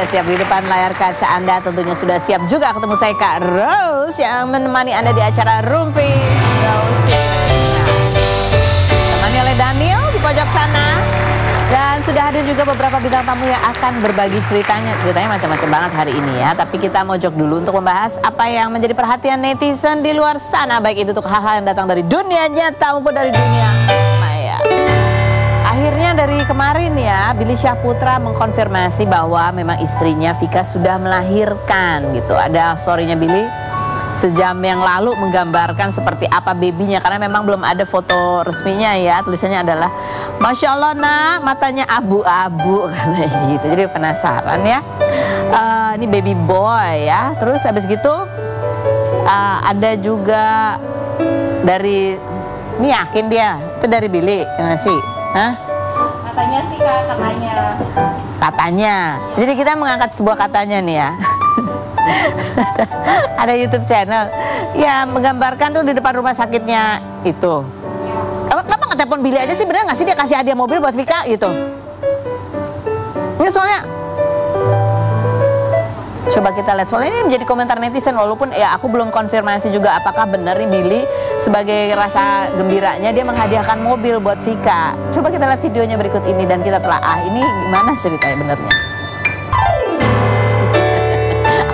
sudah siap di depan layar kaca Anda. Tentunya sudah siap juga ketemu saya Kak Rose yang menemani Anda di acara Rumpi Rose. Temani oleh Daniel di pojok sana. Dan sudah hadir juga beberapa bintang tamu yang akan berbagi ceritanya. Ceritanya macam-macam banget hari ini ya. Tapi kita mojok dulu untuk membahas apa yang menjadi perhatian netizen di luar sana. Baik itu untuk hal-hal yang datang dari dunia nyata maupun dari dunia maya. Akhirnya dari kemarin ya, Billy Syahputra mengkonfirmasi bahwa memang istrinya Vika sudah melahirkan gitu. Ada story-nya Billy sejam yang lalu menggambarkan seperti apa babynya, karena memang belum ada foto resminya ya. Tulisannya adalah Masya Allah nak, matanya abu-abu kayak gitu. Jadi penasaran ya. Ini baby boy ya. Terus habis gitu ada juga dari, ini yakin dia itu dari Billy yang ngasih. Hah? Katanya sih Kak, Katanya. Jadi kita mengangkat sebuah katanya nih ya. Ada YouTube channel ya menggambarkan tuh di depan rumah sakitnya itu. Kenapa nggak telepon Billy aja sih, bener nggak sih dia kasih hadiah mobil buat Vika gitu? Ini soalnya coba kita lihat, soalnya ini menjadi komentar netizen, walaupun ya aku belum konfirmasi juga apakah benar nih Billy sebagai rasa gembiranya dia menghadiahkan mobil buat Vika. Coba kita lihat videonya berikut ini dan kita telaah ini gimana ceritanya benernya.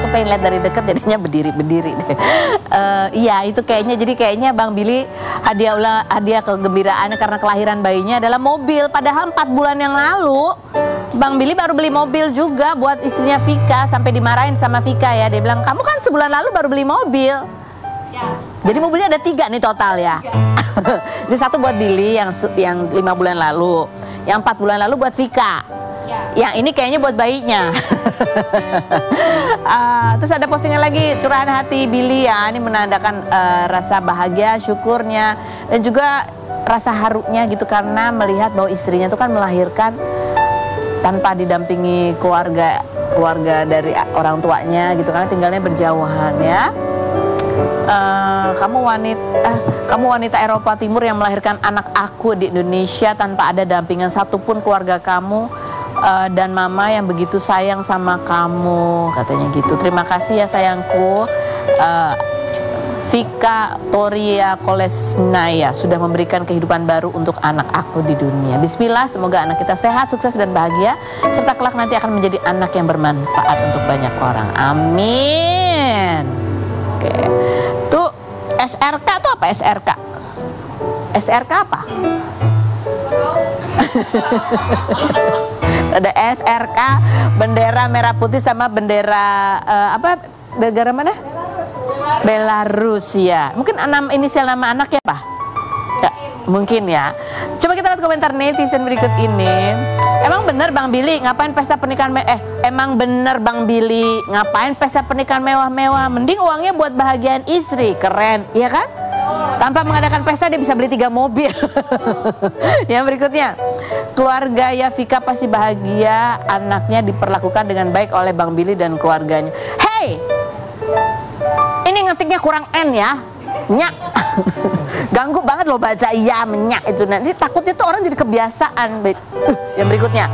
Aku pengen lihat dari dekat jadinya berdiri deh. Iya itu kayaknya, jadi kayaknya Bang Billy hadiah kegembiraan karena kelahiran bayinya adalah mobil. Padahal 4 bulan yang lalu Bang Billy baru beli mobil juga buat istrinya Vika, sampai dimarahin sama Vika ya. Dia bilang, kamu kan sebulan lalu baru beli mobil ya. Jadi mobilnya ada 3 nih total ya. Jadi 1 buat Billy yang 5 bulan lalu, yang 4 bulan lalu buat Vika ya. Yang ini kayaknya buat bayinya. Terus ada postingan lagi curahan hati Billy ya. Ini menandakan rasa bahagia, syukurnya, dan juga rasa harunya gitu, karena melihat bahwa istrinya itu kan melahirkan tanpa didampingi keluarga dari orang tuanya gitu, karena tinggalnya berjauhan ya. Kamu wanita Eropa Timur yang melahirkan anak aku di Indonesia tanpa ada dampingan satupun keluarga kamu, dan mama yang begitu sayang sama kamu, katanya gitu. Terima kasih ya sayangku. Vika Toria Kolesnaya sudah memberikan kehidupan baru untuk anak aku di dunia. Bismillah, semoga anak kita sehat, sukses dan bahagia, serta kelak nanti akan menjadi anak yang bermanfaat untuk banyak orang. Amin. Oke. Tuh SRK tuh apa SRK? SRK apa? Ada SRK, bendera merah putih sama bendera apa? Negara mana? Belarus ya. Mungkin inisial nama anak ya Pak? Ya, mungkin ya. Coba kita lihat komentar netizen berikut ini. Emang bener Bang Billy ngapain pesta pernikahan emang bener Bang Billy ngapain pesta pernikahan mewah-mewah? Mending uangnya buat bahagian istri. Keren, iya kan? Tanpa mengadakan pesta dia bisa beli 3 mobil. Yang berikutnya, keluarga ya Vika pasti bahagia anaknya diperlakukan dengan baik oleh Bang Billy dan keluarganya. Hey, ini ngetiknya kurang N ya, nyak. Ganggu banget loh baca iya menyak itu, nanti takutnya tuh orang jadi kebiasaan. Yang berikutnya,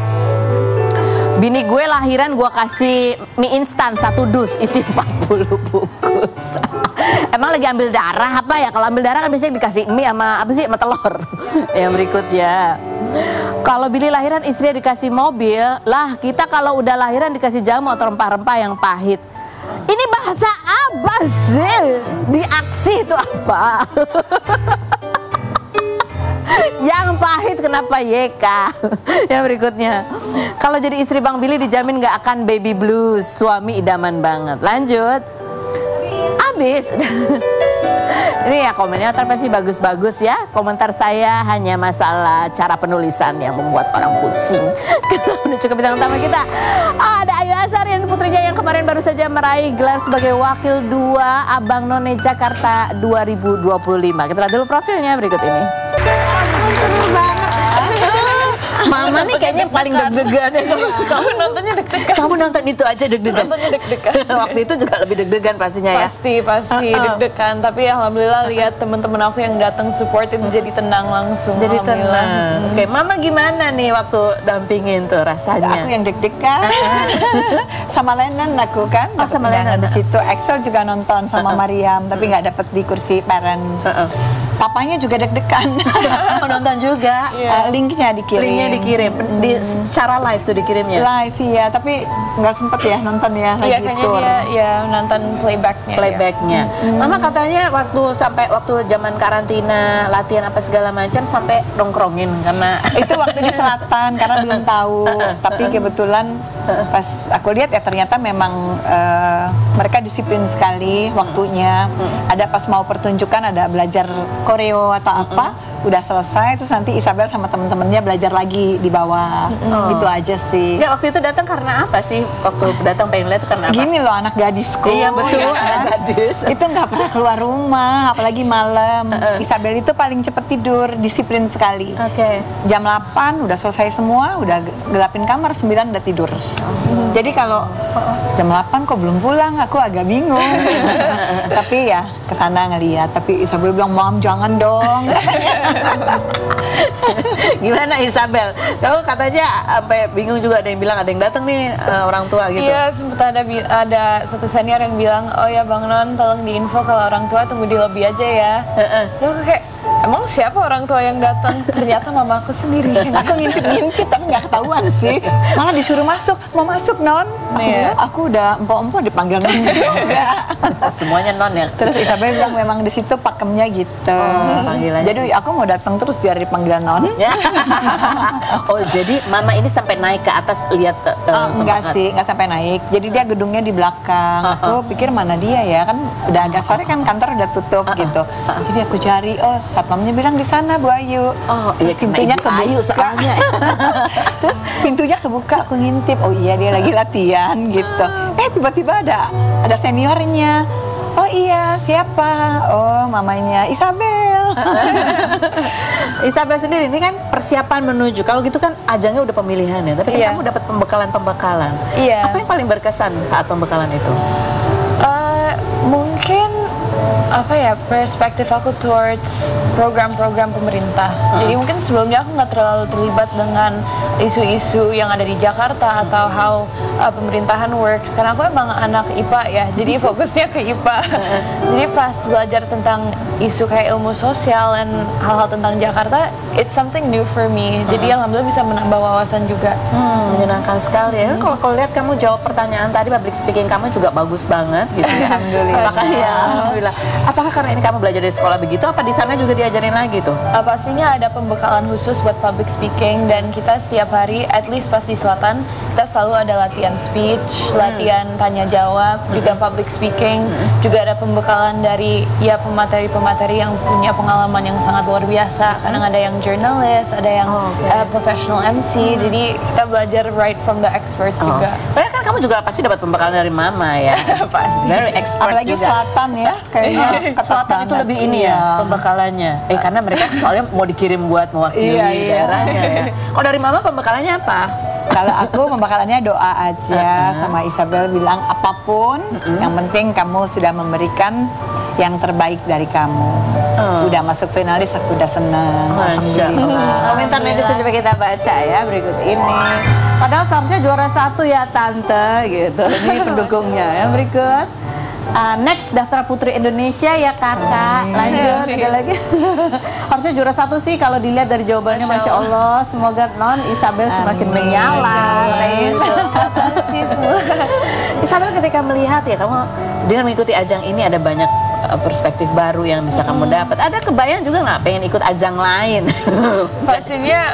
bini gue lahiran gue kasih mie instan 1 dus isi 40 bungkus. Emang lagi ambil darah apa ya? Kalau ambil darah kan biasanya dikasih mie sama apa sih, sama telur. Yang berikutnya, kalau Billy lahiran istrinya dikasih mobil, lah kita kalau udah lahiran dikasih jamu atau rempah-rempah yang pahit. Ini bahasa apa sih? Di aksi itu apa? Yang pahit kenapa YK? Yang berikutnya, kalau jadi istri Bang Billy dijamin gak akan baby blues. Suami idaman banget. Lanjut. Habis. Ini ya komennya pasti bagus-bagus ya. Komentar saya hanya masalah cara penulisan yang membuat orang pusing. Kita menuju ke bintang utama kita. Ada Ayu Azhar yang putrinya yang kemarin baru saja meraih gelar sebagai wakil 2 Abang None Jakarta 2025. Kita lihat dulu profilnya berikut ini. Seru banget. Mama nih kayaknya paling deg-degan. Kamu nontonnya deg-degan. Kamu nonton itu aja deg-degan. Nontonnya deg-degan. Waktu itu juga lebih deg-degan pastinya ya. Pasti deg-degan. Tapi alhamdulillah lihat teman-teman aku yang datang support itu jadi tenang langsung. Jadi alhamdulillah. tenang. Oke, Mama gimana nih waktu dampingin tuh rasanya? Aku yang deg-degan. Sama Lennon aku kan. Oh, sama Dapat undangan Lennon. di situ. Excel juga nonton sama Mariam, tapi nggak dapat di kursi parents. Papanya juga deg-degan. Oh, nonton juga. Linknya dikirim. Linknya dikirim secara live tuh dikirimnya. Live ya, tapi nggak sempet ya nonton ya Iya, lagi kayaknya tour. dia ya nonton playbacknya. Playbacknya. Mama katanya waktu zaman karantina latihan apa segala macam sampai nongkrongin karena Itu waktu di selatan karena belum tahu. Tapi kebetulan pas aku lihat ya ternyata memang mereka disiplin sekali waktunya. Ada pas mau pertunjukan ada belajar koreo atau apa, udah selesai terus nanti Isabel sama temen-temennya belajar lagi di bawah. Gitu aja sih. Enggak, waktu itu datang karena apa sih? Waktu datang pengen lihat karena apa? Gini loh anak gadisku. Iya, betul, ya. anak gadis. Itu nggak pernah keluar rumah, apalagi malam. Isabel itu paling cepet tidur, disiplin sekali. Oke. Jam 8 udah selesai semua, udah gelapin kamar, 9 udah tidur. Jadi kalau jam 8 kok belum pulang, aku agak bingung. Tapi ya kesana ngeliat. Tapi Isabel bilang, Mam jangan dong. Gimana Isabel? Kamu katanya sampai bingung juga, ada yang bilang ada yang datang nih orang tua gitu. Iya, sempat ada satu senior yang bilang, oh ya Bang Non, tolong diinfo kalau orang tua tunggu di lobi aja ya. Terus aku kayak, emang siapa orang tua yang datang? Ternyata mama aku sendiri. Aku ngintip-ngintip tapi nggak ketahuan sih. Malah disuruh masuk, mau masuk Non. Aku bilang, aku udah empok-empok dipanggil Non juga. Semuanya non ya. Terus Isabel bilang memang di situ pakemnya gitu. Panggilannya. Jadi aku mau datang terus biar dipanggil Non. Ya. Oh, jadi Mama ini sampai naik ke atas lihat Enggak sih, nggak sampai naik. Jadi dia gedungnya di belakang. Aku pikir mana dia ya, kan udah agak sore kan kantor udah tutup gitu. Jadi aku cari, oh satpamnya bilang di sana Bu Ayu. Oh, iya, pintunya Ibu Ayu kebuka. soalnya. Terus pintunya kebuka, aku ngintip. Oh iya dia lagi latihan gitu. Tiba-tiba ada seniornya. Oh iya, siapa? Oh, mamanya Isabel. Isabel sendiri ini kan persiapan menuju. Kalau gitu kan ajangnya udah pemilihan ya, tapi kan Iya. kamu dapat pembekalan. Iya. Apa yang paling berkesan saat pembekalan itu? Mungkin apa ya, perspektif aku towards program-program pemerintah. Jadi mungkin sebelumnya aku nggak terlalu terlibat dengan isu-isu yang ada di Jakarta atau how pemerintahan works. Karena aku emang anak IPA ya, jadi fokusnya ke IPA. Jadi pas belajar tentang isu kayak ilmu sosial dan hal-hal tentang Jakarta, it's something new for me. Jadi alhamdulillah bisa menambah wawasan juga. Menyenangkan sekali ya. Kalau lihat kamu jawab pertanyaan tadi, public speaking kamu juga bagus banget gitu ya. Alhamdulillah. Makanya alhamdulillah. Apakah karena ini kamu belajar dari sekolah begitu, apa di sana juga diajarin lagi tuh? Pastinya ada pembekalan khusus buat public speaking, dan kita setiap hari, at least pas di selatan, kita selalu ada latihan speech, latihan tanya jawab, juga public speaking, juga ada pembekalan dari ya pemateri-pemateri yang punya pengalaman yang sangat luar biasa. Kadang ada yang journalist, ada yang professional MC, jadi kita belajar right from the experts juga. Padahal kan kamu juga pasti dapat pembekalan dari Mama ya. Pasti. Very expert Apalagi juga. selatan ya, kayaknya ketat Selatan itu banget. lebih ini ya pembekalannya. Karena mereka soalnya mau dikirim buat mewakili daerahnya ya. Kalau dari Mama pembekalannya apa? Kalau aku pembekalannya doa aja, sama Isabel bilang apapun, yang penting kamu sudah memberikan yang terbaik dari kamu. Sudah masuk finalis, aku udah senang. Alhamdulillah. Komentar netizen coba kita baca ya berikut ini. Padahal seharusnya juara 1 ya Tante gitu. Ini pendukungnya ya berikut. Next daftar Putri Indonesia ya kakak. Lanjut ada lagi. Harusnya juara 1 sih kalau dilihat dari jawabannya. Masya Allah. Semoga Non Isabel semakin menyala. Makasih semua. Isabel ketika melihat ya kamu dengan mengikuti ajang ini ada banyak perspektif baru yang bisa kamu dapat. Ada kebayang juga nggak pengen ikut ajang lain? Pastinya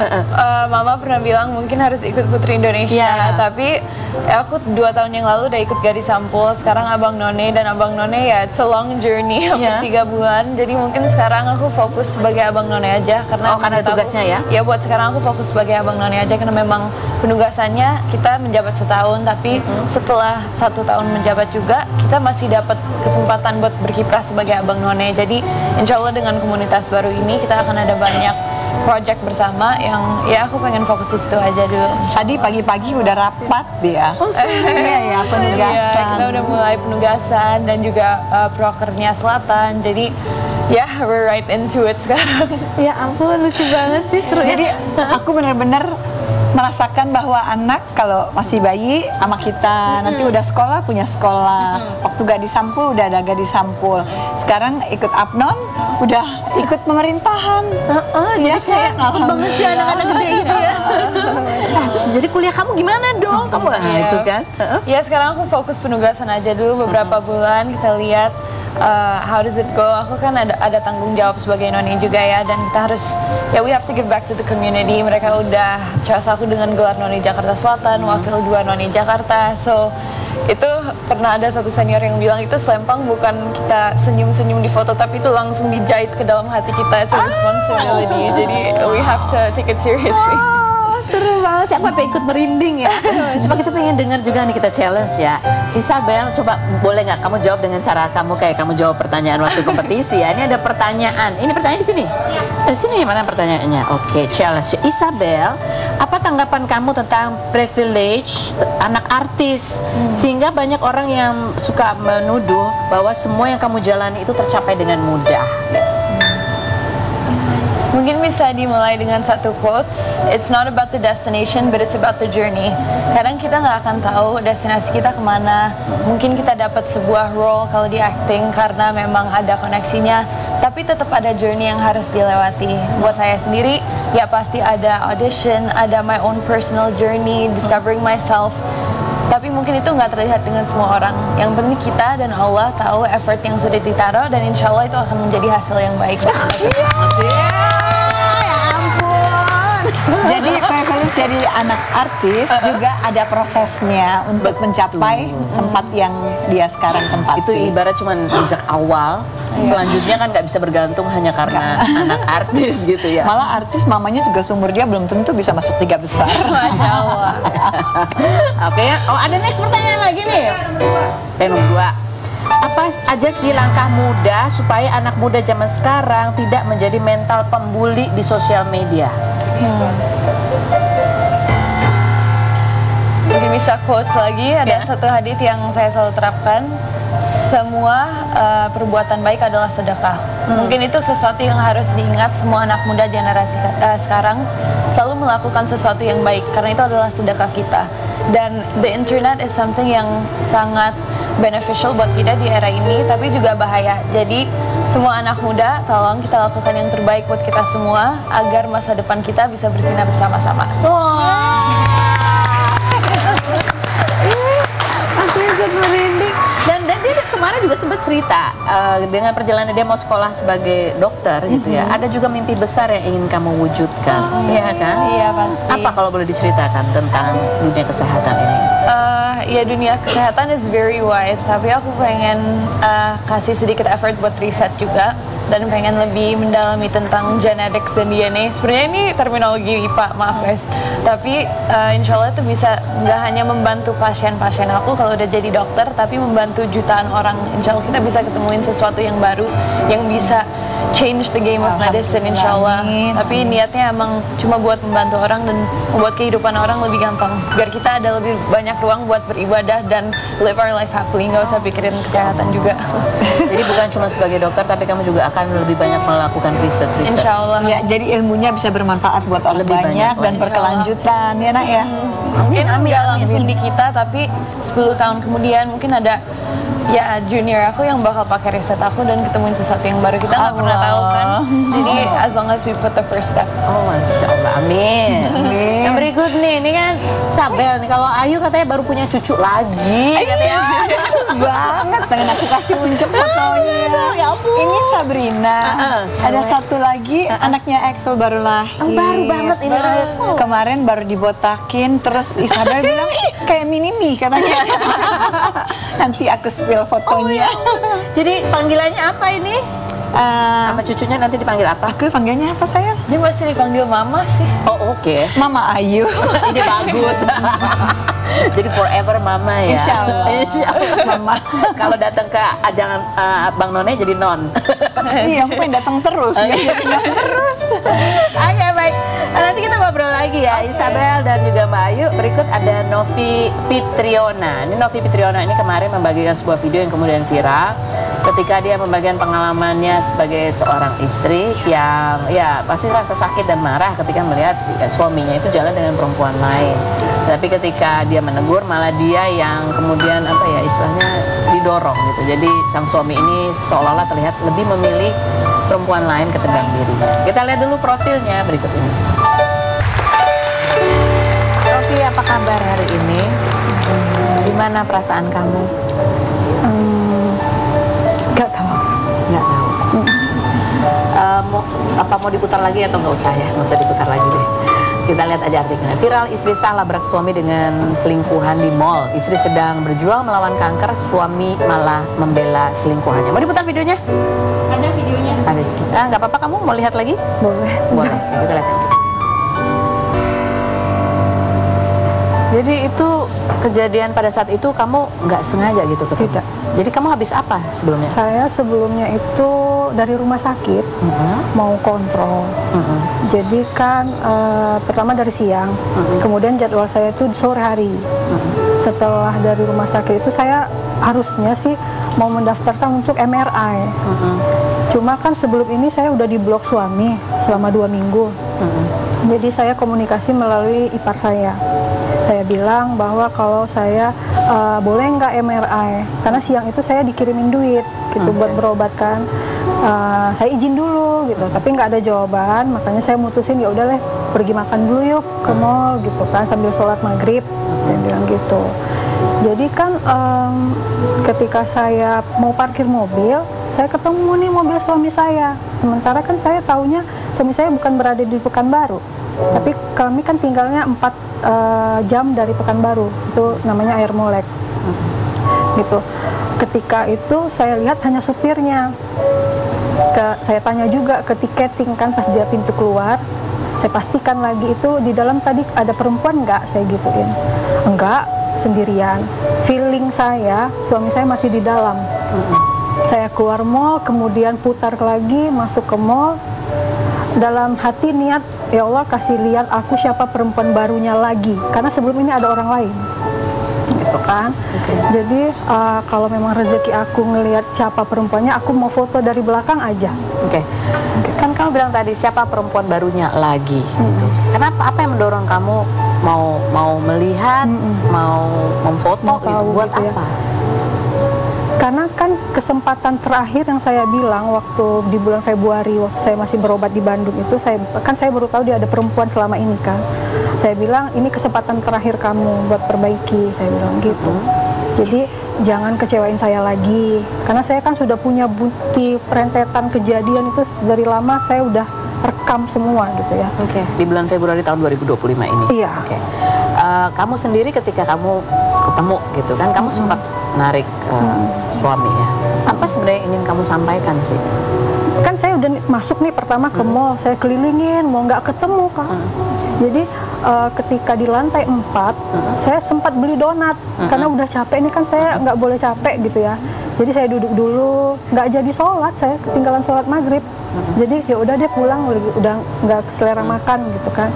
Mama pernah bilang mungkin harus ikut Putri Indonesia, tapi ya aku 2 tahun yang lalu udah ikut Gadis Sampul, sekarang Abang None, dan Abang None ya it's a long journey, hampir 3 bulan. Jadi mungkin sekarang aku fokus sebagai Abang None aja karena karena tugasnya ya? Ya buat sekarang aku fokus sebagai Abang None aja karena memang penugasannya kita menjabat setahun, tapi setelah 1 tahun menjabat juga kita masih dapat kesempatan buat berkiprah sebagai Abang None. Jadi insya Allah dengan komunitas baru ini kita akan ada banyak project bersama yang ya aku pengen fokus di situ aja dulu. Tadi pagi-pagi udah rapat dia. Oh, Iya ya, penugasan. Iya, kita udah mulai penugasan dan juga prokernya Selatan. Jadi ya, we're right into it sekarang. Ya ampun, lucu banget sih, seru ya. Jadi aku benar-benar merasakan bahwa anak kalau masih bayi sama kita, nanti udah sekolah punya sekolah, waktu gadis sampul udah ada gadis sampul, sekarang ikut Apnon udah ikut pemerintahan. Jadi kayak takut banget sih anak-anak gede gitu ya. Nah, terus jadi kuliah kamu gimana dong? Kamu itu kan? Ya sekarang aku fokus penugasan aja dulu beberapa bulan, kita lihat how does it go. Aku kan ada tanggung jawab sebagai noni juga ya, dan kita harus ya we have to give back to the community. Mereka udah trust aku dengan gelar noni Jakarta Selatan, wakil 2 noni Jakarta. So itu pernah ada satu senior yang bilang itu selempang bukan kita senyum-senyum di foto, tapi itu langsung dijahit ke dalam hati kita. It's a responsibility. Jadi we have to take it seriously. Seru banget, siapa pengen ikut merinding ya. Coba kita pengen dengar juga nih, kita challenge ya. Isabel, coba boleh nggak kamu jawab dengan cara kamu kayak kamu jawab pertanyaan waktu kompetisi ya. Ini ada pertanyaan, ini pertanyaan di sini. Di sini mana pertanyaannya? Oke, challenge. Isabel, apa tanggapan kamu tentang privilege anak artis? Sehingga banyak orang yang suka menuduh bahwa semua yang kamu jalani itu tercapai dengan mudah. Mungkin bisa dimulai dengan satu quotes, it's not about the destination but it's about the journey. Kadang kita nggak akan tahu destinasi kita kemana. Mungkin kita dapat sebuah role kalau di acting karena memang ada koneksinya, tapi tetap ada journey yang harus dilewati. Buat saya sendiri, ya pasti ada audition, ada my own personal journey, discovering myself. Tapi mungkin itu nggak terlihat dengan semua orang. Yang penting kita dan Allah tahu effort yang sudah ditaruh, dan insya Allah itu akan menjadi hasil yang baik. Jadi privilege jadi anak artis juga ada prosesnya untuk mencapai tempat yang dia sekarang tempati. Itu ibarat cuman sejak awal. Selanjutnya kan nggak bisa bergantung hanya karena anak artis gitu ya. Malah artis mamanya juga seumur dia belum tentu bisa masuk 3 besar. Masya Allah. Oke ya. Oh, ada next pertanyaan lagi nih. Nomor 2. Apa aja sih langkah mudah supaya anak muda zaman sekarang tidak menjadi mental pembuli di sosial media? Mungkin bisa quotes lagi, ada satu hadits yang saya selalu terapkan, semua perbuatan baik adalah sedekah. Mungkin itu sesuatu yang harus diingat semua anak muda generasi sekarang, selalu melakukan sesuatu yang baik karena itu adalah sedekah kita. Dan the internet is something yang sangat beneficial buat kita di era ini, tapi juga bahaya. Jadi semua anak muda, tolong kita lakukan yang terbaik buat kita semua agar masa depan kita bisa bersinar bersama-sama. Aku ikut merinding. Dan dia kemarin juga sempat cerita dengan perjalanan dia mau sekolah sebagai dokter gitu ya. Ada juga mimpi besar yang ingin kamu wujudkan, ya kan? Iya pasti. Apa kalau boleh diceritakan tentang dunia kesehatan ini? Ya dunia kesehatan is very wide, tapi aku pengen kasih sedikit effort buat riset juga dan pengen lebih mendalami tentang genetics dan DNA. Sebenarnya ini terminologi IPA, maaf guys. Tapi insya Allah itu bisa nggak hanya membantu pasien-pasien aku kalau udah jadi dokter, tapi membantu jutaan orang. Insya Allah kita bisa ketemuin sesuatu yang baru yang bisa change the game of medicine, insya Allah. Tapi niatnya emang cuma buat membantu orang dan membuat kehidupan orang lebih gampang, biar kita ada lebih banyak ruang buat beribadah dan live our life happily, nggak usah pikirin kesehatan juga. Jadi bukan cuma sebagai dokter, tapi kamu juga akan lebih banyak melakukan riset. Insya Allah. Ya, jadi ilmunya bisa bermanfaat buat orang Lebih banyak banyak dan lagi. berkelanjutan, ya nak ya. Mungkin nggak langsung di kita, tapi 10 tahun kemudian mungkin ada ya junior aku yang bakal pakai riset aku dan ketemuin sesuatu yang baru. Kita nggak pernah tahu kan. Jadi as long as we put the first step. Oh, Masya Allah, amin. Yang berikut nih, ini kan Sabel nih. Kalau Ayu katanya baru punya cucu lagi. Katanya. Lucu banget, pengen aku kasih unjuk fotonya. Ya ampun. Ini Sabrina. Ada cewek. satu lagi anaknya Axel baru lahir. Baru banget ini lahir. Kemarin baru dibotakin, terus Isabel bilang, ih kayak mini mi katanya. Nanti aku spill fotonya. Jadi panggilannya apa ini? Sama cucunya nanti dipanggil apa? Aku panggilnya apa sayang? Dia masih dipanggil mama sih. Oh, oke. Mama Ayu. Ini bagus. Jadi forever mama ya. Insya Allah. Insya Allah. Mama. Kalau datang ke ajangan Bang None jadi non. Iya, aku pengen datang terus. Ya. Terus. Oke, Aurel dan juga Mbak Ayu. Berikut ada Novi Fitriona. Ini Novi Fitriona ini kemarin membagikan sebuah video yang kemudian viral ketika dia membagikan pengalamannya sebagai seorang istri yang ya pasti rasa sakit dan marah ketika melihat suaminya itu jalan dengan perempuan lain. Tapi ketika dia menegur, malah dia yang kemudian apa ya istilahnya didorong gitu. Jadi sang suami ini seolah-olah terlihat lebih memilih perempuan lain ketimbang dirinya. Kita lihat dulu profilnya berikut ini. Novi, apa kabar hari ini? Gimana perasaan kamu? Nggak tahu. Nggak tahu. Mau diputar lagi atau nggak usah ya? Nggak usah diputar lagi deh. Kita lihat aja artikelnya. Viral, istri sah labrak suami dengan selingkuhan di mall. Istri sedang berjuang melawan kanker, suami malah membela selingkuhannya. Mau diputar videonya? Ada videonya. Ada. Nggak apa-apa, kamu mau lihat lagi? Boleh. Boleh. Ya, kita lihat. Jadi itu kejadian pada saat itu kamu nggak sengaja gitu ketemu? Tidak. Jadi kamu habis apa sebelumnya? Saya sebelumnya itu dari rumah sakit mau kontrol. Jadi kan pertama dari siang, kemudian jadwal saya itu sore hari. Setelah dari rumah sakit itu saya harusnya sih mau mendaftarkan untuk MRI. Cuma kan sebelum ini saya udah diblok suami selama 2 minggu. Jadi saya komunikasi melalui ipar saya. Saya bilang bahwa kalau saya boleh nggak MRI, karena siang itu saya dikirimin duit gitu buat berobat kan. Saya izin dulu gitu, tapi nggak ada jawaban, makanya saya mutusin ya udah deh pergi makan dulu yuk ke mall gitu kan sambil sholat maghrib. Saya bilang gitu. Jadi kan ketika saya mau parkir mobil, saya ketemu nih mobil suami saya. Sementara kan saya taunya suami saya bukan berada di Pekanbaru, tapi kami kan tinggalnya 4 jam dari Pekanbaru, itu namanya Air Molek gitu. Ketika itu saya lihat hanya supirnya. Saya tanya juga ke tiketing kan pas dia pintu keluar, saya pastikan lagi itu di dalam tadi ada perempuan nggak, saya gituin. Enggak, sendirian. Feeling saya suami saya masih di dalam. Saya keluar mall, kemudian putar lagi masuk ke mall. Dalam hati niat, ya Allah kasih lihat aku siapa perempuan barunya lagi, karena sebelum ini ada orang lain gitu kan. Jadi kalau memang rezeki aku ngelihat siapa perempuannya, aku mau foto dari belakang aja. Kan kamu bilang tadi siapa perempuan barunya lagi gitu. Kenapa, apa yang mendorong kamu mau melihat, mau memfoto gitu, buat gitu apa? Karena kan kesempatan terakhir yang saya bilang waktu di bulan Februari waktu saya masih berobat di Bandung itu, saya baru tahu dia ada perempuan selama ini kan. Saya bilang ini kesempatan terakhir kamu buat perbaiki, saya bilang gitu. Jadi jangan kecewain saya lagi, karena saya kan sudah punya bukti rentetan kejadian itu dari lama, saya udah rekam semua gitu ya. Di bulan Februari tahun 2025 ini. Iya. Kamu sendiri ketika kamu ketemu gitu kan, kamu sempat narik suami ya. Apa sebenarnya ingin kamu sampaikan sih? Kan saya udah masuk nih pertama ke mall, saya kelilingin, mau nggak ketemu kan. Jadi ketika di lantai 4, saya sempat beli donat karena udah capek nih kan, saya nggak boleh capek gitu ya. Jadi saya duduk dulu, nggak jadi sholat, saya ketinggalan sholat maghrib. Jadi ya udah dia pulang, udah nggak selera makan gitu kan.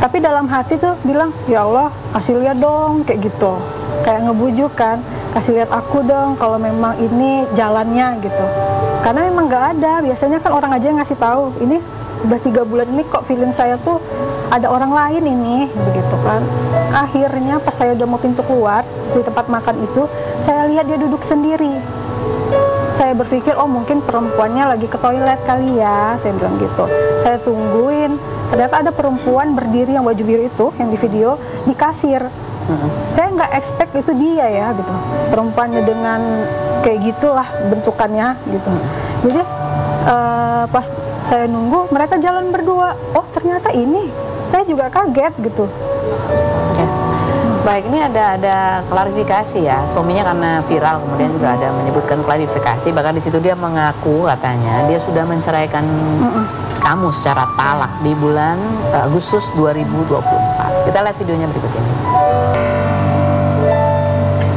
Tapi dalam hati tuh bilang, ya Allah kasih lihat dong kayak gitu, kayak ngebujuk kan, kasih lihat aku dong kalau memang ini jalannya gitu. Karena memang nggak ada, biasanya kan orang aja yang ngasih tahu. Ini udah 3 bulan ini kok feeling saya tuh ada orang lain ini, begitu kan. Akhirnya pas saya udah mau pintu keluar di tempat makan itu, saya lihat dia duduk sendiri. Saya berpikir, oh mungkin perempuannya lagi ke toilet kali ya, saya bilang gitu. Saya tungguin, ternyata ada perempuan berdiri yang baju biru itu, yang di video, di kasir. Saya nggak expect itu dia ya gitu, perempuannya dengan kayak gitulah bentukannya gitu. Jadi pas saya nunggu mereka jalan berdua, oh ternyata ini, saya juga kaget gitu. Baik, ini ada klarifikasi ya, suaminya karena viral kemudian juga ada menyebutkan klarifikasi, bahkan di situ dia mengaku katanya dia sudah menceraikan kamu secara talak di bulan Agustus 2024. Kita lihat videonya berikut ini.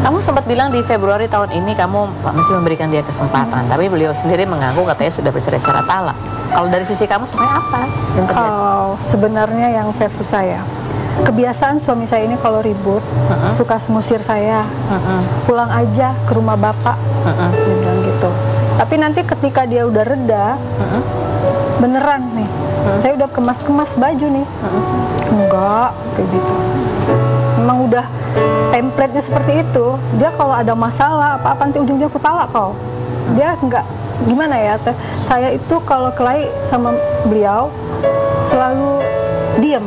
Kamu sempat bilang di Februari tahun ini kamu masih memberikan dia kesempatan, tapi beliau sendiri mengaku katanya sudah bercerai secara talak. Kalau dari sisi kamu sebenarnya apa yang terjadi? Sebenarnya yang versi saya, kebiasaan suami saya ini kalau ribut suka mengusir saya, pulang aja ke rumah bapak, dia bilang gitu. Tapi nanti ketika dia udah reda, beneran nih, saya udah kemas-kemas baju nih, enggak kayak gitu. Memang udah template-nya seperti itu. Dia kalau ada masalah apa-apa nanti ujungnya aku talak kau. Dia enggak, gimana ya, saya itu kalau kelahi sama beliau selalu diem,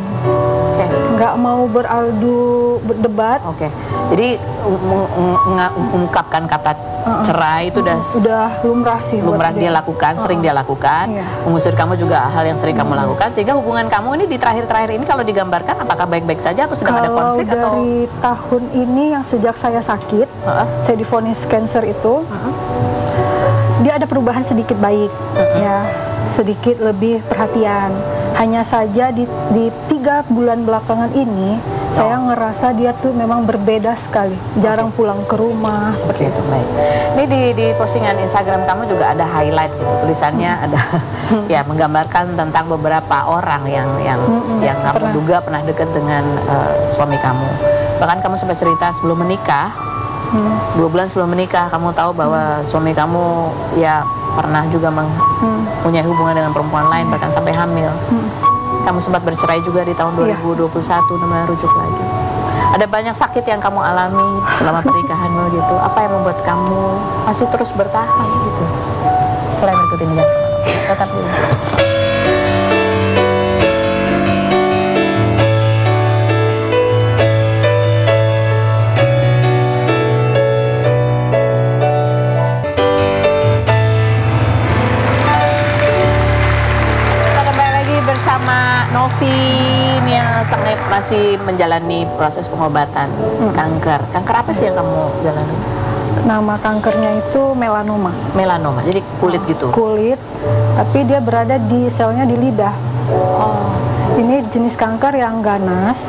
nggak mau beradu berdebat. Jadi mengungkapkan kata cerai itu udah lumrah sih, lumrah dia lakukan, sering dia lakukan. Mengusir kamu juga hal yang sering kamu lakukan, sehingga hubungan kamu ini di terakhir-terakhir ini kalau digambarkan apakah baik-baik saja atau sedang ada konflik? Kalau dari tahun ini yang sejak saya sakit, saya divonis cancer itu, dia ada perubahan sedikit baik, ya, sedikit lebih perhatian. Hanya saja di 3 bulan belakangan ini, saya ngerasa dia tuh memang berbeda sekali, jarang pulang ke rumah seperti itu. Baik. Ini di postingan Instagram kamu juga ada highlight gitu, tulisannya ada ya menggambarkan tentang beberapa orang yang kamu duga pernah dekat dengan suami kamu. Bahkan kamu sempat cerita sebelum menikah. 2 bulan sebelum menikah kamu tahu bahwa suami kamu ya pernah juga punya hubungan dengan perempuan lain, bahkan sampai hamil. Kamu sempat bercerai juga di tahun 2021 namanya rujuk lagi. Ada banyak sakit yang kamu alami selama pernikahanmu gitu. Apa yang membuat kamu masih terus bertahan gitu? Selain berikut ini, tetap dulu. Bersama Novi yang masih menjalani proses pengobatan kanker. Kanker apa sih yang kamu jalani? Nama kankernya itu melanoma. Melanoma, jadi kulit gitu? Kulit, tapi dia berada di selnya di lidah. Ini jenis kanker yang ganas,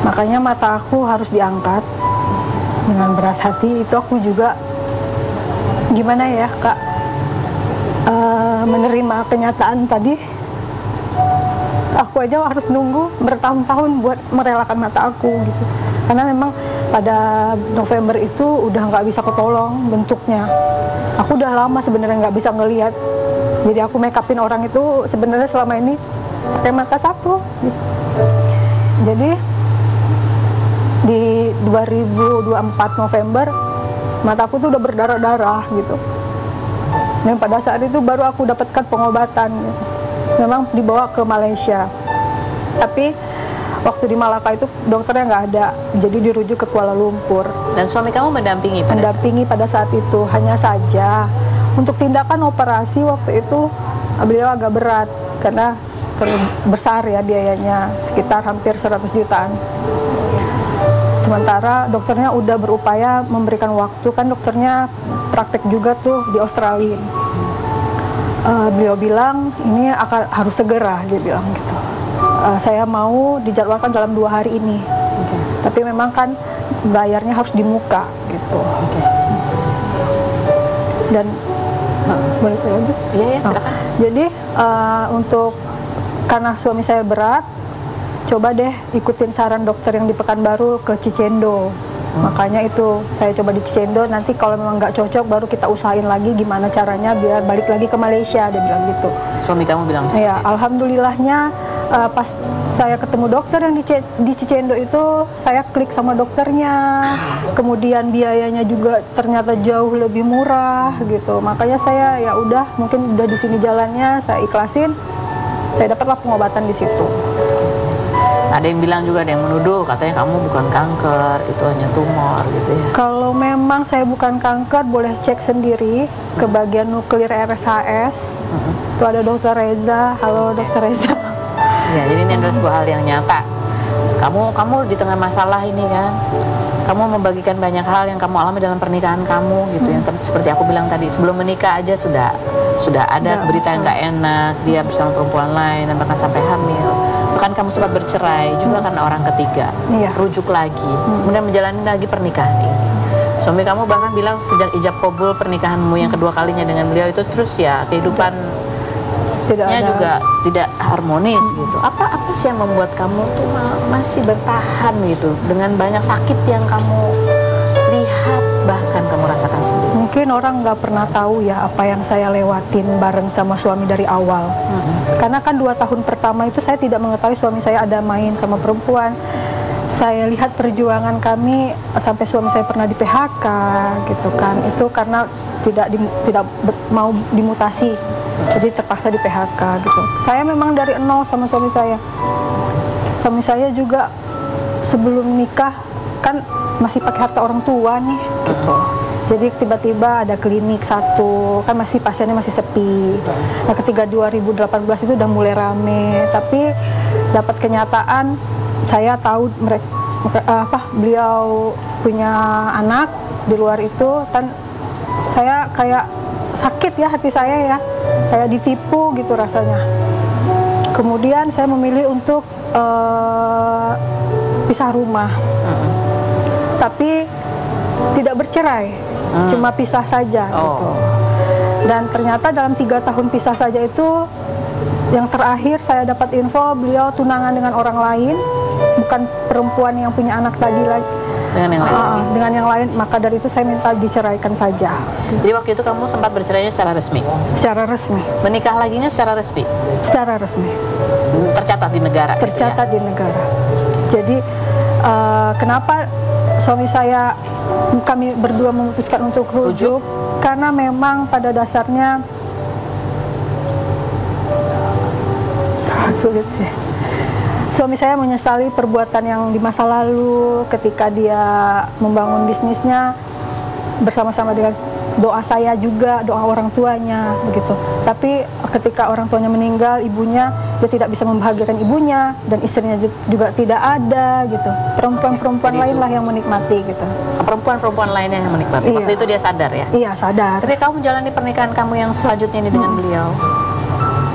makanya mata aku harus diangkat dengan berat hati. Itu aku juga gimana ya Kak, menerima kenyataan tadi. Aku aja harus nunggu bertahun-tahun buat merelakan mata aku gitu, karena memang pada November itu udah nggak bisa ketolong bentuknya. Aku udah lama sebenarnya nggak bisa ngelihat, jadi aku make upin orang itu sebenarnya selama ini pakai mata satu gitu. Jadi di 2024 November mataku tuh udah berdarah-darah gitu, dan pada saat itu baru aku dapatkan pengobatan gitu. Memang dibawa ke Malaysia, tapi waktu di Malaka itu dokternya nggak ada, jadi dirujuk ke Kuala Lumpur. Dan suami kamu mendampingi pada saat itu. Hanya saja untuk tindakan operasi waktu itu beliau agak berat karena besar ya biayanya, sekitar hampir 100 jutaan. Sementara dokternya udah berupaya memberikan waktu, kan dokternya praktek juga tuh di Australia. Beliau bilang ini harus segera, dia bilang gitu. Saya mau dijadwalkan dalam 2 hari ini. Tapi memang kan bayarnya harus di muka gitu. Dan boleh saya lanjut? Iya, silakan. Jadi karena suami saya berat, coba deh ikutin saran dokter yang di Pekanbaru ke Cicendo. Makanya itu saya coba di Cicendo, nanti kalau memang nggak cocok baru kita usahain lagi gimana caranya biar balik lagi ke Malaysia, dia bilang gitu. Suami kamu bilang seperti itu? Alhamdulillahnya pas saya ketemu dokter yang di Cicendo itu, saya klik sama dokternya, kemudian biayanya juga ternyata jauh lebih murah gitu. Makanya saya ya udah, mungkin udah di sini jalannya, saya ikhlasin, saya dapatlah pengobatan di situ. Ada yang bilang juga, ada yang menuduh katanya kamu bukan kanker, itu hanya tumor gitu ya. Kalau memang saya bukan kanker, boleh cek sendiri ke bagian nuklir RSHS. Itu ada Dokter Reza. Halo Dokter Reza. Ya, jadi ini adalah sebuah hal yang nyata. Kamu di tengah masalah ini kan, kamu membagikan banyak hal yang kamu alami dalam pernikahan kamu gitu. Yang seperti aku bilang tadi, sebelum menikah aja sudah ada berita yang nggak enak, dia bersama perempuan lain dan bahkan sampai hamil. Bahkan kamu sempat bercerai juga karena orang ketiga, rujuk lagi, kemudian menjalani lagi pernikahan ini. Suami kamu bahkan bilang sejak ijab kabul pernikahanmu yang kedua kalinya dengan beliau itu terus ya kehidupan juga tidak harmonis gitu. Apa sih yang membuat kamu tuh masih bertahan gitu dengan banyak sakit yang kamu lihat, bahkan kamu rasakan sendiri? Mungkin orang nggak pernah tahu ya apa yang saya lewatin bareng sama suami dari awal. Karena kan 2 tahun pertama itu saya tidak mengetahui suami saya ada main sama perempuan. Saya lihat perjuangan kami sampai suami saya pernah di PHK gitu kan. Itu karena tidak mau dimutasi, jadi terpaksa di PHK gitu. Saya memang dari nol sama suami saya. Suami saya juga sebelum nikah kan masih pakai harta orang tua nih gitu. Jadi tiba-tiba ada klinik satu, kan masih pasiennya masih sepi. Nah ketika 2018 itu udah mulai rame, tapi dapat kenyataan saya tahu beliau punya anak di luar itu, kan saya kayak sakit ya hati saya ya, kayak ditipu gitu rasanya. Kemudian saya memilih untuk pisah rumah, tapi tidak bercerai, cuma pisah saja gitu. Dan ternyata dalam 3 tahun pisah saja itu, yang terakhir saya dapat info beliau tunangan dengan orang lain, bukan perempuan yang punya anak tadi lagi. Dengan yang lain, maka dari itu saya minta diceraikan saja. Jadi waktu itu kamu sempat bercerainya secara resmi? Secara resmi. Menikah laginya secara resmi? Secara resmi. Tercatat di negara? Tercatat di negara. Jadi kenapa suami saya, kami berdua memutuskan untuk rujuk? Karena memang pada dasarnya sulit sih. Suami saya menyesali perbuatan yang di masa lalu ketika dia membangun bisnisnya bersama-sama dengan doa saya juga, doa orang tuanya begitu. Tapi ketika orang tuanya meninggal, ibunya, dia tidak bisa membahagiakan ibunya dan istrinya juga tidak ada gitu. Perempuan-perempuan lain lah yang menikmati gitu. Perempuan-perempuan lainnya yang menikmati. Iya. Waktu itu dia sadar ya? Iya, sadar. Ketika kamu menjalani pernikahan kamu yang selanjutnya ini dengan beliau,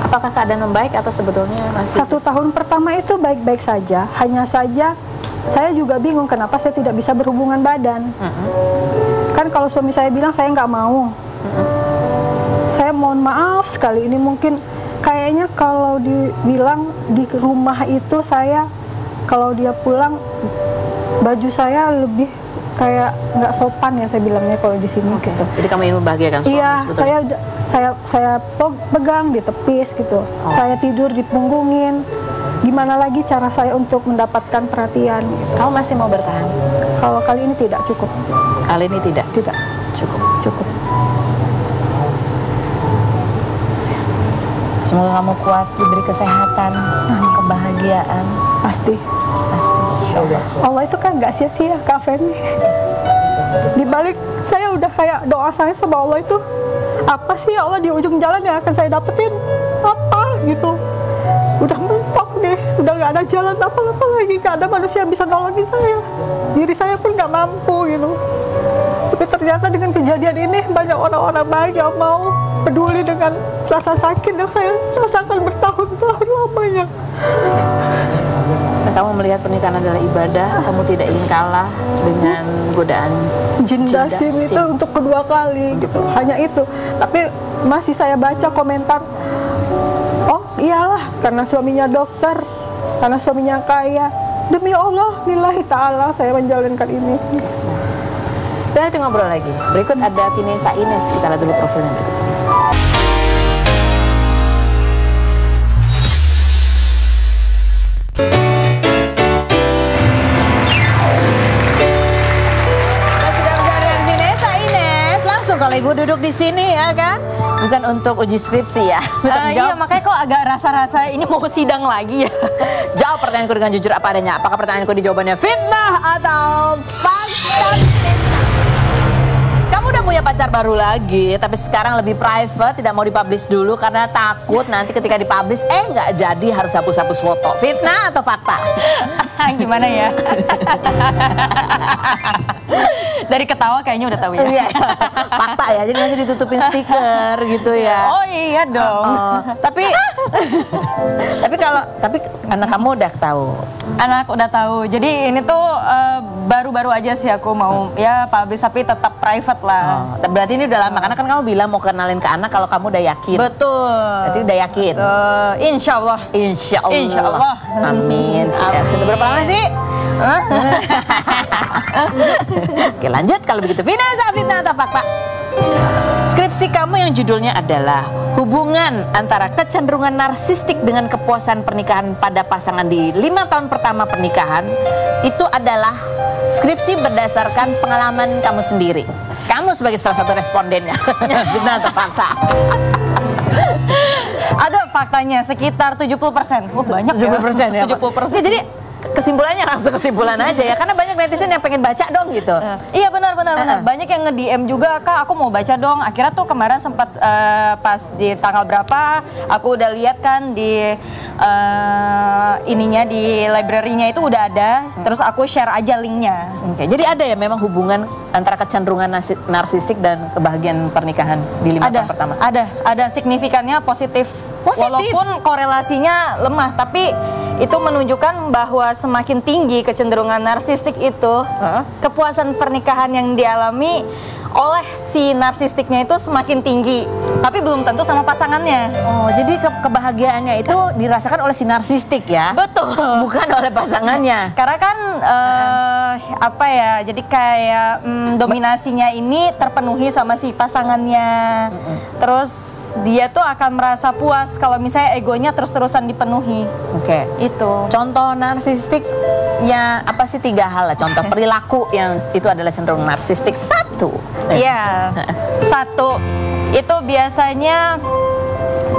apakah keadaan membaik atau sebetulnya masih? 1 tahun pertama itu baik-baik saja. Hanya saja saya juga bingung kenapa saya tidak bisa berhubungan badan. Kan kalau suami saya bilang saya nggak mau. Saya mohon maaf sekali, ini mungkin kayaknya kalau dibilang di rumah itu saya, kalau dia pulang baju saya lebih kayak nggak sopan ya saya bilangnya kalau di sini gitu. Jadi kamu ingin membahagiakan suami? Iya, sebetulnya? saya pegang di tepis gitu. Saya tidur dipunggungin. Gimana lagi cara saya untuk mendapatkan perhatian gitu. Kamu masih mau bertahan? Kalau kali ini tidak cukup. Kali ini tidak? Tidak. Cukup. Semoga kamu kuat, diberi kesehatan, kebahagiaan. Pasti. Insyaallah. Allah itu kan nggak sia-sia, Kak Feni. Di balik saya udah kayak doa saya sama Allah itu, apa sih ya Allah di ujung jalan yang akan saya dapetin? Apa gitu? Udah mentok nih, udah nggak ada jalan apa-apa lagi, nggak ada manusia yang bisa nolongin saya. Diri saya pun nggak mampu gitu. Tapi ternyata dengan kejadian ini banyak orang-orang baik yang mau peduli dengan rasa sakit yang saya rasakan bertahun-tahun lamanya. Dan kamu melihat pernikahan adalah ibadah, kamu tidak ingin kalah dengan godaan jin dasim itu untuk kedua kali gitu. Hanya itu. Tapi masih saya baca komentar, oh iyalah karena suaminya dokter, karena suaminya kaya. Demi Allah, lillahi ta'ala saya menjalankan ini. Dan nanti ngobrol lagi. Berikut ada Vanessa Ines, kita lihat dulu profilnya berikut. Kalau ibu duduk di sini ya kan, bukan untuk uji skripsi ya. Iya, makanya kok agak rasa-rasa ini mau sidang lagi ya. Jawab pertanyaanku dengan jujur apa adanya. Apakah pertanyaanku di jawabannya fitnah atau fakta? Kamu udah punya pacar baru lagi, tapi sekarang lebih private, tidak mau dipublish dulu karena takut nanti ketika dipublish nggak jadi, harus hapus-hapus foto. Fitnah atau fakta? Gimana ya? Dari ketawa kayaknya udah tahu ya. Iya, fakta ya. Jadi masih ditutupin stiker gitu ya. Oh iya dong. Tapi anak kamu udah tahu. Anak udah tahu. Jadi ini tuh baru-baru aja sih aku mau ya publish tapi tetap private lah. Berarti ini udah lama karena kan kamu bilang mau kenalin ke anak kalau kamu udah yakin. Betul. Berarti udah yakin. Insya Allah. Insya Allah. Insya Allah. Amin. Sudah berapa lama sih? Oke, lanjut kalau begitu. Fitnah atau fakta? Skripsi kamu yang judulnya adalah hubungan antara kecenderungan narsistik dengan kepuasan pernikahan pada pasangan di 5 tahun pertama pernikahan. Itu adalah skripsi berdasarkan pengalaman kamu sendiri. Kamu sebagai salah satu respondennya. Fitnah atau fakta? Ada faktanya sekitar 70%. Banyak 70% ya, 70%. Ya, jadi kesimpulannya langsung kesimpulan aja ya, karena banyak netizen yang pengen baca dong gitu. Iya benar. Banyak yang nge-DM juga, Kak aku mau baca dong. Akhirnya tuh kemarin sempat pas di tanggal berapa aku udah lihat kan di ininya di library-nya itu udah ada. Terus aku share aja linknya. Oke, jadi ada ya memang hubungan antara kecenderungan narsistik dan kebahagiaan pernikahan di 5 tahun pertama. Ada signifikannya positif. Walaupun korelasinya lemah, tapi itu menunjukkan bahwa semakin tinggi kecenderungan narsistik itu, kepuasan pernikahan yang dialami oleh si narsistiknya itu semakin tinggi, tapi belum tentu sama pasangannya. Oh, jadi kebahagiaannya itu dirasakan oleh si narsistik ya? Betul. Bukan oleh pasangannya. Karena kan apa ya? Jadi kayak dominasinya ini terpenuhi sama si pasangannya. Terus dia tuh akan merasa puas kalau misalnya egonya terus-terusan dipenuhi. Oke. Itu. Contoh narsistiknya apa sih? 3 hal lah. Contoh perilaku yang itu adalah cenderung narsistik. 1. Iya. 1 itu biasanya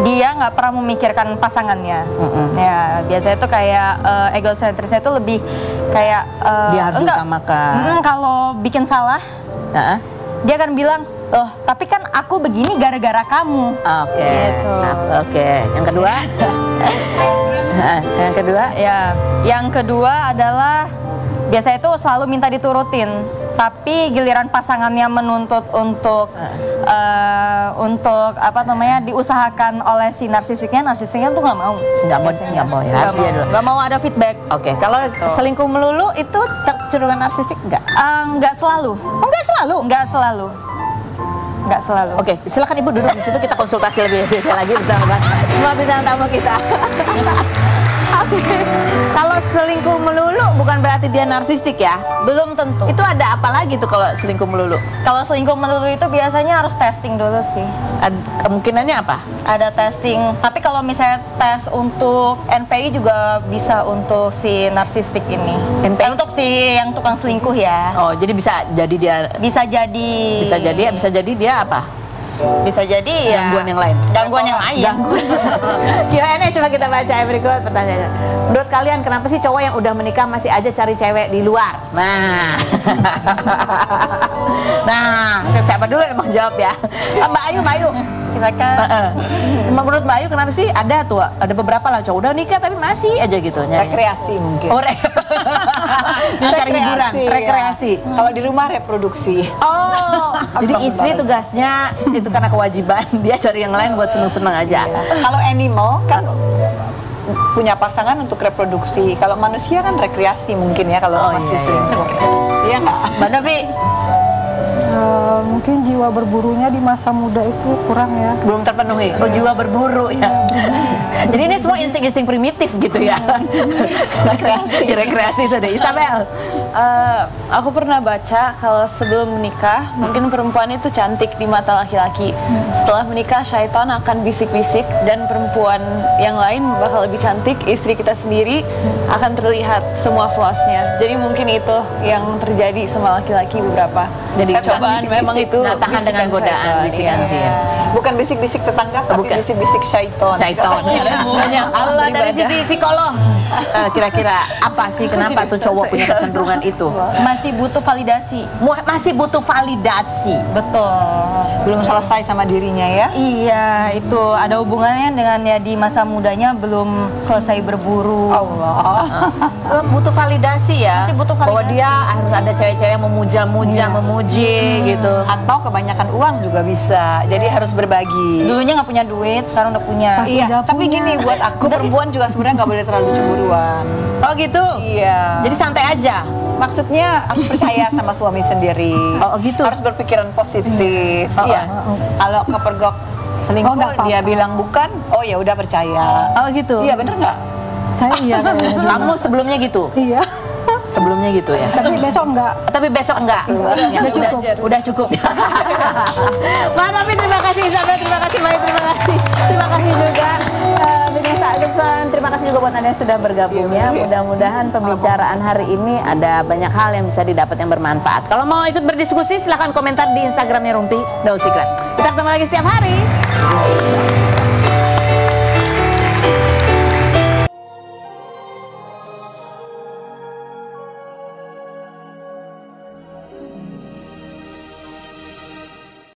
dia nggak pernah memikirkan pasangannya. Ya biasanya itu kayak egosentrisnya itu lebih kayak dia harus diutamakan. Kalau bikin salah, dia akan bilang, "Oh, tapi kan aku begini gara-gara kamu." Oke. Gitu. Oke. Yang kedua? Yang kedua? Ya, yang kedua adalah biasanya itu selalu minta diturutin, tapi giliran pasangannya menuntut untuk apa namanya diusahakan oleh si narsistiknya tuh nggak mau. Nggak mau ya. Harus dia dulu. Nggak mau ada feedback. Oke. Kalau selingkuh melulu itu kecenderungan narsistik nggak? Nggak selalu. Oh, nggak selalu? Nggak selalu. Oke, silakan Ibu duduk di situ, kita konsultasi lebih detail lagi bersama semua bintang tamu kita. Oke. Kalau selingkuh melulu bukan berarti dia narsistik ya? Belum tentu. Itu ada apa lagi tuh kalau selingkuh melulu? Kalau selingkuh melulu itu biasanya harus testing dulu sih. Kemungkinannya apa? Ada testing. Tapi kalau misalnya tes untuk NPI juga bisa untuk si narsistik ini. NPI? Untuk si yang tukang selingkuh ya. Oh, jadi bisa jadi dia. Bisa jadi dia apa? Bisa jadi ya gangguan yang lain. Gangguan yang lain. Q&A coba kita baca berikut pertanyaannya. Menurut kalian kenapa sih cowok yang udah menikah masih aja cari cewek di luar? Nah, siapa dulu yang mau jawab ya? Mbak Ayu. Silakan. Menurut Mbak Ayu kenapa sih ada beberapa lah cowok udah nikah tapi masih aja gitu nyari. Rekreasi mungkin. Oh, cari hiburan, rekreasi. Ya. Kalau di rumah reproduksi. Oh, jadi istri tugasnya itu karena kewajiban, dia cari yang lain buat seneng-seneng aja. Kalau animal kan punya pasangan untuk reproduksi. Kalau manusia kan rekreasi mungkin ya kalau masih selingkuh. Iya nggak? Mbak Novi? Mungkin jiwa berburunya di masa muda itu kurang ya. Belum terpenuhi. Oh, jiwa berburu ya. Jadi ini semua insting-insting primitif gitu ya. Rekreasi itu deh. Isabel. Aku pernah baca kalau sebelum menikah mungkin perempuan itu cantik di mata laki-laki. Setelah menikah syaitan akan bisik-bisik dan perempuan yang lain bakal lebih cantik. Istri kita sendiri akan terlihat semua flaws-nya. Jadi mungkin itu yang terjadi sama laki-laki beberapa. Jadi cobaan memang itu tahan dengan godaan bisikan jin. Bukan bisik-bisik tetangga, tapi Bukan. bisik-bisik syaiton. Syaiton. Allah, dari sisi psikolog. Kira-kira apa sih kenapa tuh cowok punya kecenderungan itu? Masih butuh validasi. Masih butuh validasi. Betul. Belum selesai sama dirinya ya. Iya, itu ada hubungannya dengan ya di masa mudanya belum selesai berburu. Allah. Butuh validasi ya. Masih butuh Bahwa validasi. dia harus ada cewek-cewek yang memuja-muja, memuji gitu. Atau kebanyakan uang juga bisa. Jadi harus berbagi. Dulunya nggak punya duit, sekarang udah punya. Pasti Iya, udah tapi punya. gini buat aku perempuan juga sebenarnya nggak boleh terlalu cemburuan. Oh gitu. Iya. Jadi santai aja. Maksudnya harus percaya sama suami sendiri. Oh, gitu. Harus berpikiran positif. Oh, Iya. oh, Kalau kepergok selingkuh Oh, nggak apa-apa. dia bilang bukan, oh ya udah percaya. Oh gitu. Iya bener nggak? Saya iya kayaknya dulu. Kamu sebelumnya gitu. Iya. Sebelumnya gitu ya. Tapi besok enggak. Tapi besok enggak. Ya, Udah cukup. Udah cukup. Mbak Novi terima kasih, Isabel terima kasih, Bayu terima kasih. Terima kasih juga Binesa Aguswan. Terima kasih juga buat Anda yang sudah bergabung ya. Mudah-mudahan pembicaraan hari ini ada banyak hal yang bisa didapat yang bermanfaat. Kalau mau ikut berdiskusi silahkan komentar di Instagramnya Rumpi No Secret. Kita ketemu lagi setiap hari.